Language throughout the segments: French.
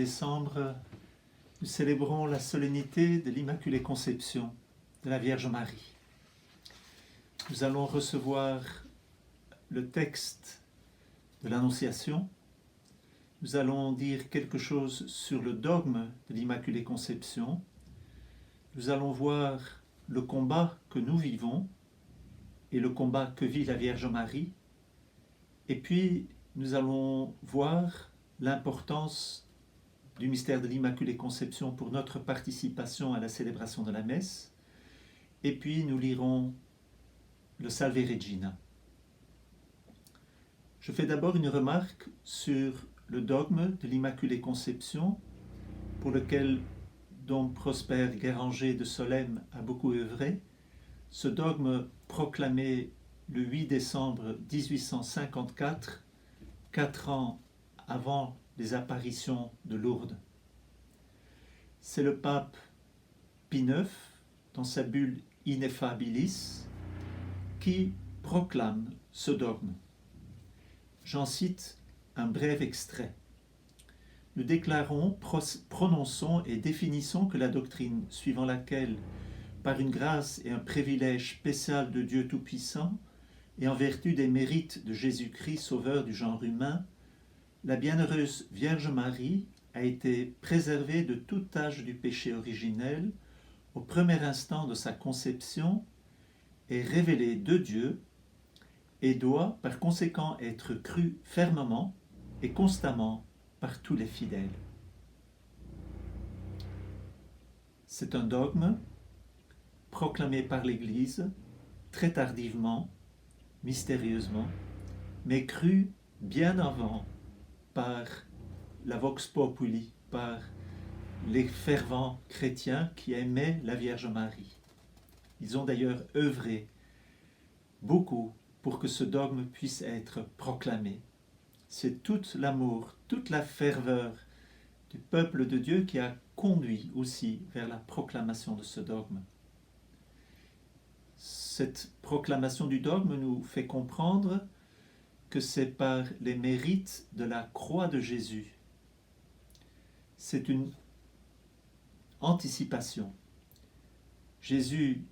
décembre, nous célébrons la solennité de l'Immaculée Conception de la Vierge Marie. Nous allons recevoir le texte de l'Annonciation. Nous allons dire quelque chose sur le dogme de l'Immaculée Conception. Nous allons voir le combat que nous vivons et le combat que vit la Vierge Marie. Et puis, nous allons voir l'importance du mystère de l'Immaculée Conception pour notre participation à la célébration de la messe. Et puis, nous lirons le Salve Regina. Je fais d'abord une remarque sur le dogme de l'Immaculée Conception, pour lequel Dom Prosper Guéranger de Solesmes a beaucoup œuvré. Ce dogme proclamé le 8 décembre 1854, 4 ans avant les apparitions de Lourdes. C'est le pape Pie IX, dans sa bulle Ineffabilis, qui proclame ce dogme. J'en cite un bref extrait. Nous déclarons, prononçons et définissons que la doctrine suivant laquelle, par une grâce et un privilège spécial de Dieu Tout-Puissant, et en vertu des mérites de Jésus-Christ, sauveur du genre humain, la bienheureuse Vierge Marie a été préservée de tout âge du péché originel au premier instant de sa conception, est révélée de Dieu et doit par conséquent être crue fermement et constamment par tous les fidèles. C'est un dogme proclamé par l'Église très tardivement, mystérieusement, mais cru bien avant par la Vox Populi, par les fervents chrétiens qui aimaient la Vierge Marie. Ils ont d'ailleurs œuvré beaucoup pour que ce dogme puisse être proclamé. C'est tout l'amour, toute la ferveur du peuple de Dieu qui a conduit aussi vers la proclamation de ce dogme. Cette proclamation du dogme nous fait comprendre que c'est par les mérites de la croix de Jésus. C'est une anticipation. Jésus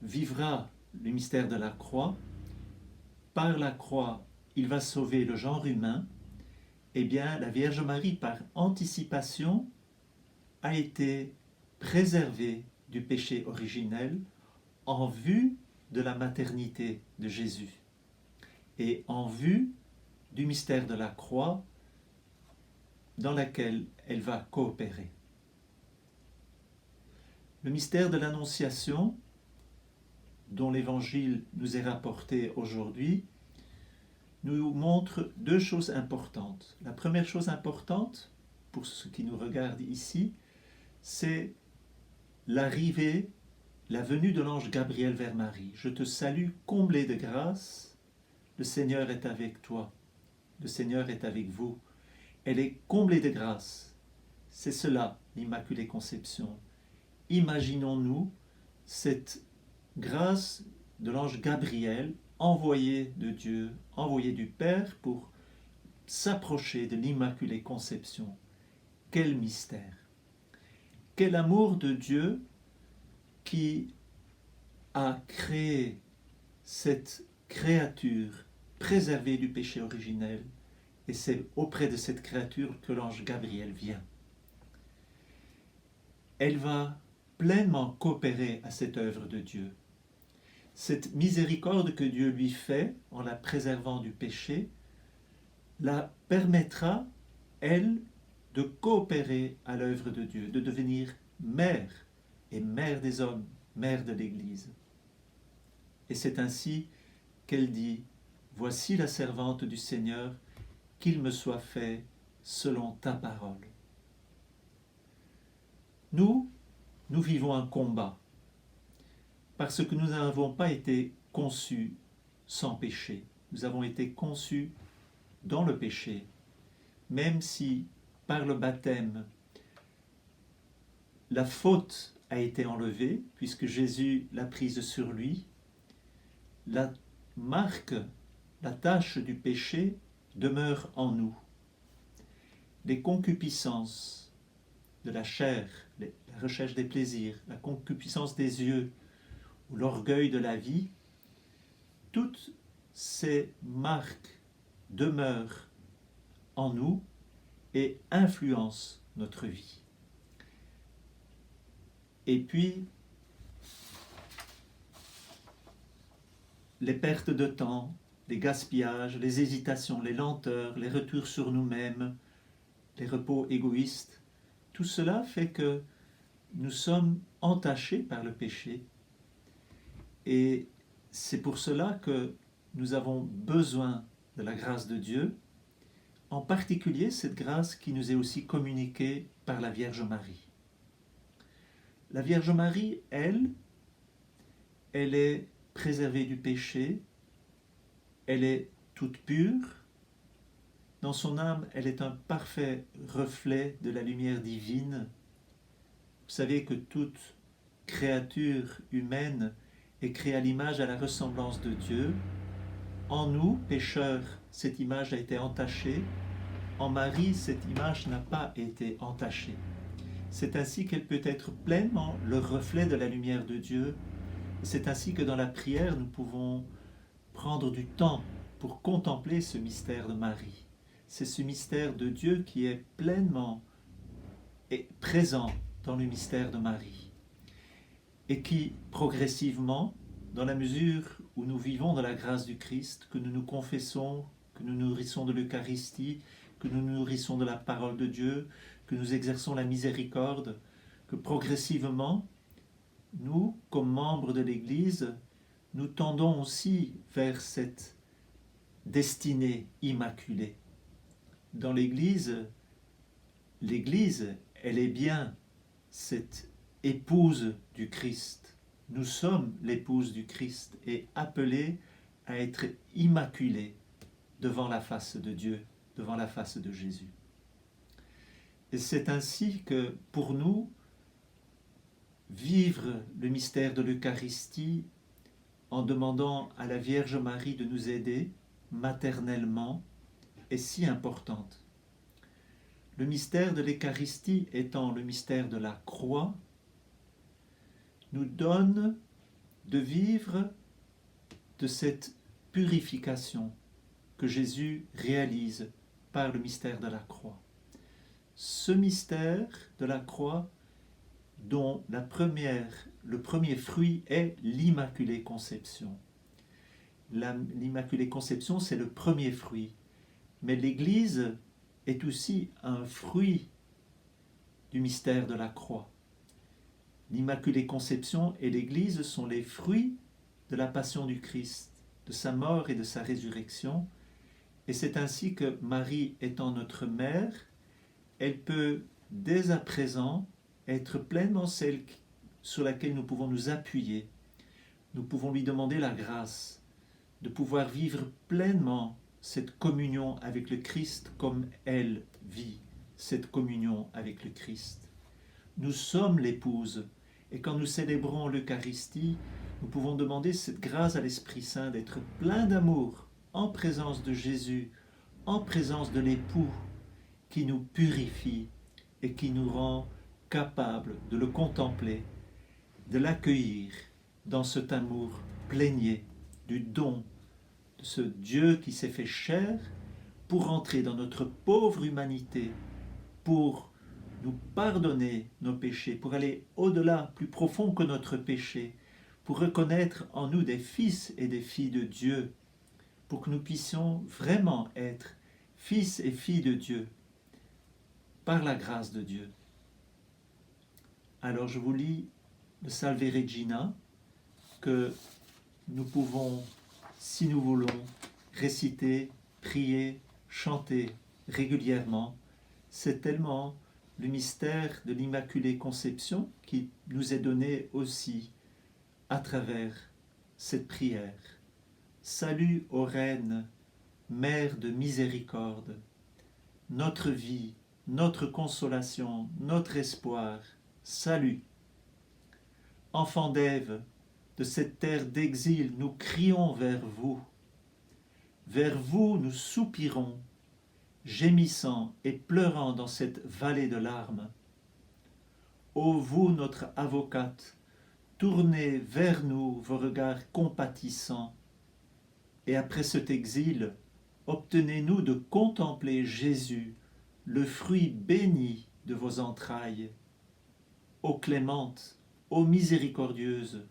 vivra le mystère de la croix. Par la croix, il va sauver le genre humain. Eh bien, la Vierge Marie, par anticipation, a été préservée du péché originel en vue de la maternité de Jésus et en vue du mystère de la croix dans laquelle elle va coopérer. Le mystère de l'Annonciation, dont l'Évangile nous est rapporté aujourd'hui, nous montre deux choses importantes. La première chose importante, pour ce qui nous regarde ici, c'est l'arrivée, la venue de l'ange Gabriel vers Marie. Je te salue, comblée de grâce, le Seigneur est avec toi, le Seigneur est avec vous. Elle est comblée de grâce. C'est cela, l'Immaculée Conception. Imaginons-nous cette grâce de l'ange Gabriel, envoyé de Dieu, envoyé du Père pour s'approcher de l'Immaculée Conception. Quel mystère! Quel amour de Dieu qui a créé cette créature préservée du péché originel, et c'est auprès de cette créature que l'ange Gabriel vient. Elle va pleinement coopérer à cette œuvre de Dieu. Cette miséricorde que Dieu lui fait en la préservant du péché la permettra, elle, de coopérer à l'œuvre de Dieu, de devenir mère, et mère des hommes, mère de l'Église. Et c'est ainsi qu'elle dit « Voici la servante du Seigneur, qu'il me soit fait selon ta parole. » Nous vivons un combat, parce que nous n'avons pas été conçus sans péché. Nous avons été conçus dans le péché, même si par le baptême, la faute a été enlevée, puisque Jésus l'a prise sur lui, la marque, la tache du péché demeure en nous. les concupiscences de la chair, la recherche des plaisirs, la concupiscence des yeux ou l'orgueil de la vie, toutes ces marques demeurent en nous et influencent notre vie. Et puis, les pertes de temps, les gaspillages, les hésitations, les lenteurs, les retours sur nous-mêmes, les repos égoïstes, tout cela fait que nous sommes entachés par le péché. Et c'est pour cela que nous avons besoin de la grâce de Dieu, en particulier cette grâce qui nous est aussi communiquée par la Vierge Marie. La Vierge Marie, elle est préservée du péché, elle est toute pure, dans son âme, elle est un parfait reflet de la lumière divine. Vous savez que toute créature humaine est créée à l'image et à la ressemblance de Dieu. En nous, pécheurs, cette image a été entachée. En Marie, cette image n'a pas été entachée. C'est ainsi qu'elle peut être pleinement le reflet de la lumière de Dieu. C'est ainsi que dans la prière, nous pouvons prendre du temps pour contempler ce mystère de Marie. C'est ce mystère de Dieu qui est pleinement et présent dans le mystère de Marie et qui, progressivement, dans la mesure où nous vivons dans la grâce du Christ, que nous nous confessons, que nous nourrissons de l'Eucharistie, que nous nourrissons de la parole de Dieu, que nous exerçons la miséricorde, que progressivement, nous, comme membres de l'Église, nous tendons aussi vers cette destinée immaculée. Dans l'Église, elle est bien cette épouse du Christ. Nous sommes l'épouse du Christ et appelés à être immaculés devant la face de Dieu, devant la face de Jésus. Et c'est ainsi que pour nous, vivre le mystère de l'Eucharistie en demandant à la Vierge Marie de nous aider maternellement est si importante. Le mystère de l'Eucharistie étant le mystère de la croix, nous donne de vivre de cette purification que Jésus réalise par le mystère de la croix. Ce mystère de la croix dont le premier fruit est l'Immaculée Conception. L'Immaculée Conception, c'est le premier fruit. Mais l'Église est aussi un fruit du mystère de la croix. L'Immaculée Conception et l'Église sont les fruits de la passion du Christ, de sa mort et de sa résurrection. Et c'est ainsi que Marie étant notre mère, elle peut dès à présent être pleinement celle sur laquelle nous pouvons nous appuyer. Nous pouvons lui demander la grâce de pouvoir vivre pleinement cette communion avec le Christ comme elle vit cette communion avec le Christ. Nous sommes l'épouse et quand nous célébrons l'Eucharistie, nous pouvons demander cette grâce à l'Esprit Saint d'être plein d'amour en présence de Jésus, en présence de l'époux qui nous purifie et qui nous rend capables de le contempler, de l'accueillir dans cet amour plénier du don de ce Dieu qui s'est fait chair pour entrer dans notre pauvre humanité, pour nous pardonner nos péchés, pour aller au-delà, plus profond que notre péché, pour reconnaître en nous des fils et des filles de Dieu, pour que nous puissions vraiment être fils et filles de Dieu, par la grâce de Dieu. Alors je vous lis le Salve Regina, que nous pouvons, si nous voulons, réciter, prier, chanter régulièrement. C'est tellement le mystère de l'Immaculée Conception qui nous est donné aussi à travers cette prière. Salut ô Reine, Mère de miséricorde, notre vie, notre consolation, notre espoir, salut. Enfants d'Ève, de cette terre d'exil, nous crions vers vous. Vers vous nous soupirons, gémissant et pleurant dans cette vallée de larmes. Ô vous, notre avocate, tournez vers nous vos regards compatissants, et après cet exil, obtenez-nous de contempler Jésus, le fruit béni de vos entrailles. Ô clémente, ô miséricordieuse,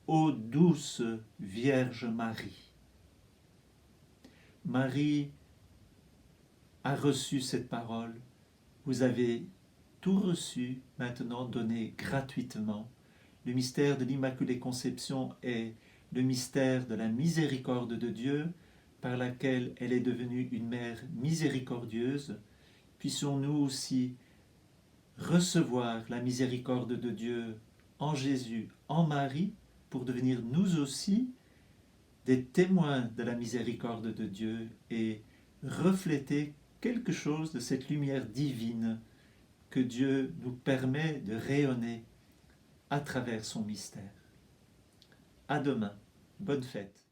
ô douce Vierge Marie. Marie a reçu cette parole. Vous avez tout reçu, maintenant donné gratuitement. Le mystère de l'Immaculée Conception est le mystère de la miséricorde de Dieu, par laquelle elle est devenue une mère miséricordieuse. Puissions-nous aussi recevoir la miséricorde de Dieu en Jésus, en Marie, pour devenir nous aussi des témoins de la miséricorde de Dieu et refléter quelque chose de cette lumière divine que Dieu nous permet de rayonner à travers son mystère. À demain. Bonne fête.